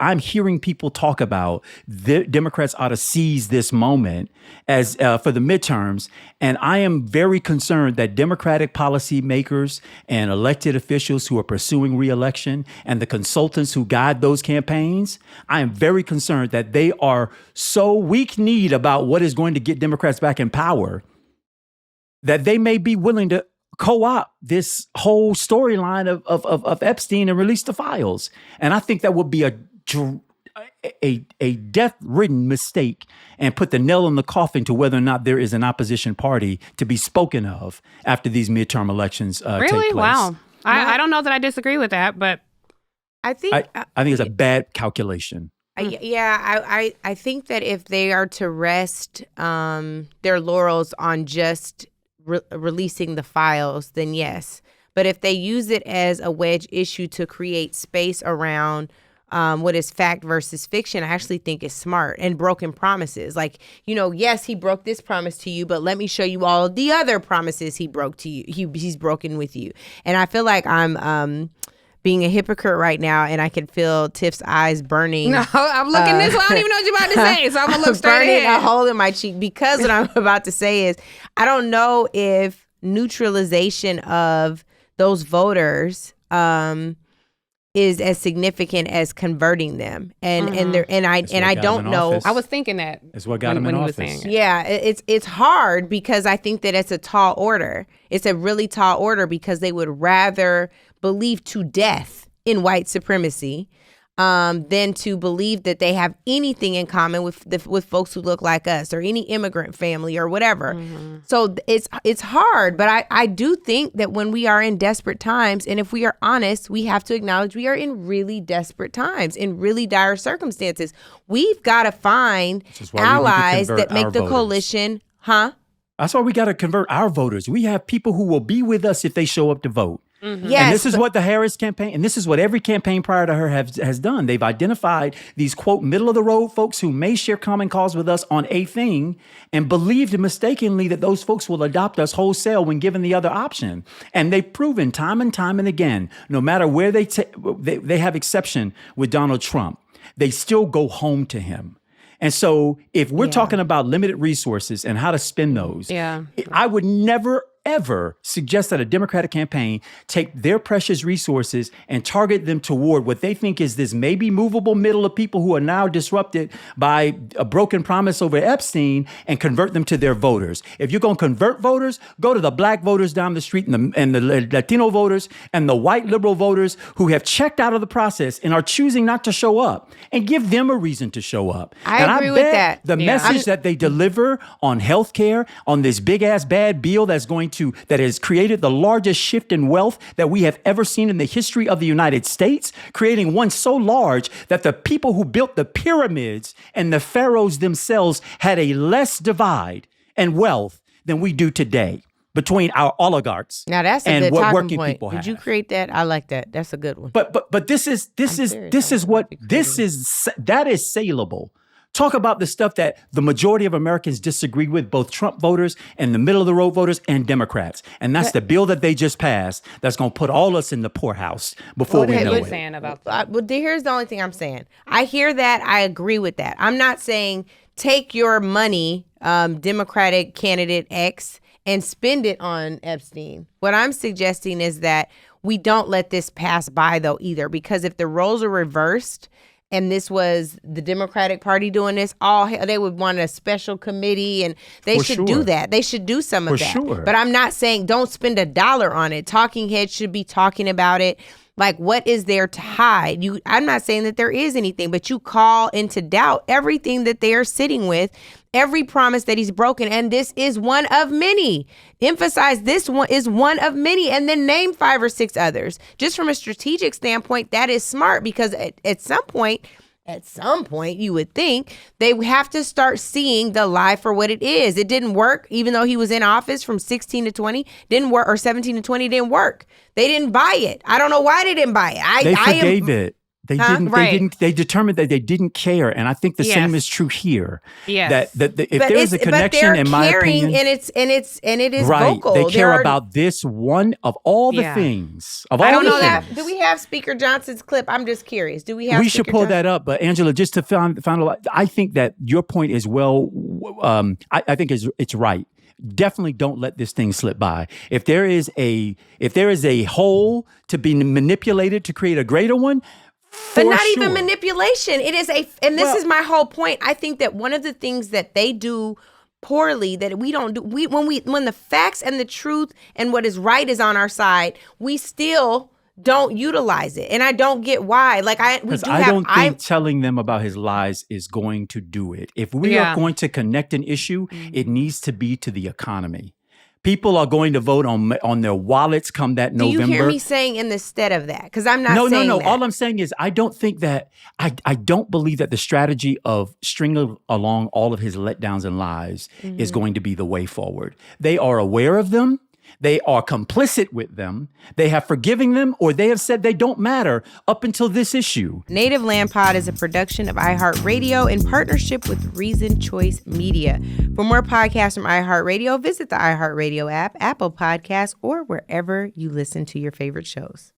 I'm hearing people talk about the Democrats ought to seize this moment as for the midterms. And I am very concerned that Democratic policymakers and elected officials who are pursuing reelection and the consultants who guide those campaigns, I am very concerned that they are so weak-kneed about what is going to get Democrats back in power that they may be willing to co-opt this whole storyline of Epstein and release the files. And I think that would be a death-ridden mistake and put the nail in the coffin to whether or not there is an opposition party to be spoken of after these midterm elections take place. Really? Wow. I don't know that I disagree with that, but I think it's a bad calculation. I think that if they are to rest their laurels on just releasing the files, then yes. But if they use it as a wedge issue to create space around what is fact versus fiction, I actually think it's smart. And broken promises. Like, yes, he broke this promise to you, but let me show you all of the other promises he broke to you. He's broken with you. And I feel like I'm being a hypocrite right now, and I can feel Tiff's eyes burning. No, I'm looking this way. I don't even know what you're about to say, so I'm going to look straight burning ahead. a hole in my cheek, because what I'm about to say is I don't know if neutralization of those voters is as significant as converting them. And I don't know. Office. I was thinking that. It's what got him in office. Yeah, it's hard because I think that it's a tall order. It's a really tall order because they would rather believe to death in white supremacy than to believe that they have anything in common with folks who look like us or any immigrant family or whatever. Mm-hmm. So it's hard, but I do think that when we are in desperate times, and if we are honest, we have to acknowledge we are in really desperate times, in really dire circumstances. We've got to find allies that make the coalition, That's why we got to convert our voters. We have people who will be with us if they show up to vote. Mm-hmm. Yes, and this is what the Harris campaign, and this is what every campaign prior to her has done. They've identified these, quote, middle-of-the-road folks who may share common cause with us on a thing and believed mistakenly that those folks will adopt us wholesale when given the other option. And they've proven time and time and again, no matter where they have exception with Donald Trump, they still go home to him. And so if we're talking about limited resources and how to spend those, I would never, ever suggest that a Democratic campaign take their precious resources and target them toward what they think is this maybe movable middle of people who are now disrupted by a broken promise over Epstein and convert them to their voters. If you're going to convert voters, go to the black voters down the street and the Latino voters and the white liberal voters who have checked out of the process and are choosing not to show up, and give them a reason to show up. I agree with that. The message that they deliver on healthcare, on this big ass bad bill that has created the largest shift in wealth that we have ever seen in the history of the United States, creating one so large that the people who built the pyramids and the pharaohs themselves had a less divide and wealth than we do today between our oligarchs. Now that's a and good what talking working point. people Did have. you create that? I like that. That's a good one. But that is saleable. Talk about the stuff that the majority of Americans disagree with, both Trump voters and the middle of the road voters and Democrats. And that's the bill that they just passed that's going to put all us in the poorhouse before we know it. Saying about that? Well, here's the only thing I'm saying. I hear that. I agree with that. I'm not saying take your money, Democratic candidate X, and spend it on Epstein. What I'm suggesting is that we don't let this pass by, though, either, because if the roles are reversed, and this was the Democratic Party doing this, they would want a special committee, and they should do that. They should do some of that. Sure. But I'm not saying don't spend $1 on it. Talking heads should be talking about it. Like, what is there to hide? I'm not saying that there is anything, but you call into doubt everything that they are sitting with, every promise that he's broken. And this is one of many. Emphasize this one is one of many, and then name 5 or 6 others. Just from a strategic standpoint, that is smart, because at some point, you would think they have to start seeing the lie for what it is. It didn't work, even though he was in office from 16 to 20, didn't work, or 17 to 20 didn't work. They didn't buy it. I don't know why they didn't buy it. They forgave it. They Huh? didn't. Right. They didn't. They determined that they didn't care, and I think the Yes. same is true here. Yes. That if there's a connection, they're in my caring, opinion, and it is right? vocal. They There care are- about this one of all the Yeah. things. Of I all don't the know that- things. Do we have Speaker Johnson's clip? I'm just curious. Do we have? We should pull that up. But Angela, just to finalize, I think that your point is well. I think it's right. Definitely don't let this thing slip by. If there is a hole to be manipulated to create a greater one, But not sure. even manipulation. It is and this is my whole point. I think that one of the things that they do poorly that we don't do, when the facts and the truth and what is right is on our side, we still don't utilize it. And I don't get why. Like I don't think telling them about his lies is going to do it. If we Yeah. are going to connect an issue, it needs to be to the economy. People are going to vote on their wallets come that Do November. you hear me saying instead of that? Because I'm not saying No. that. All I'm saying is I don't think that I don't believe that the strategy of stringing along all of his letdowns and lies is going to be the way forward. They are aware of them. They are complicit with them. They have forgiven them, or they have said they don't matter up until this issue. Native Land Pod is a production of iHeartRadio in partnership with Reason Choice Media. For more podcasts from iHeartRadio, visit the iHeartRadio app, Apple Podcasts, or wherever you listen to your favorite shows.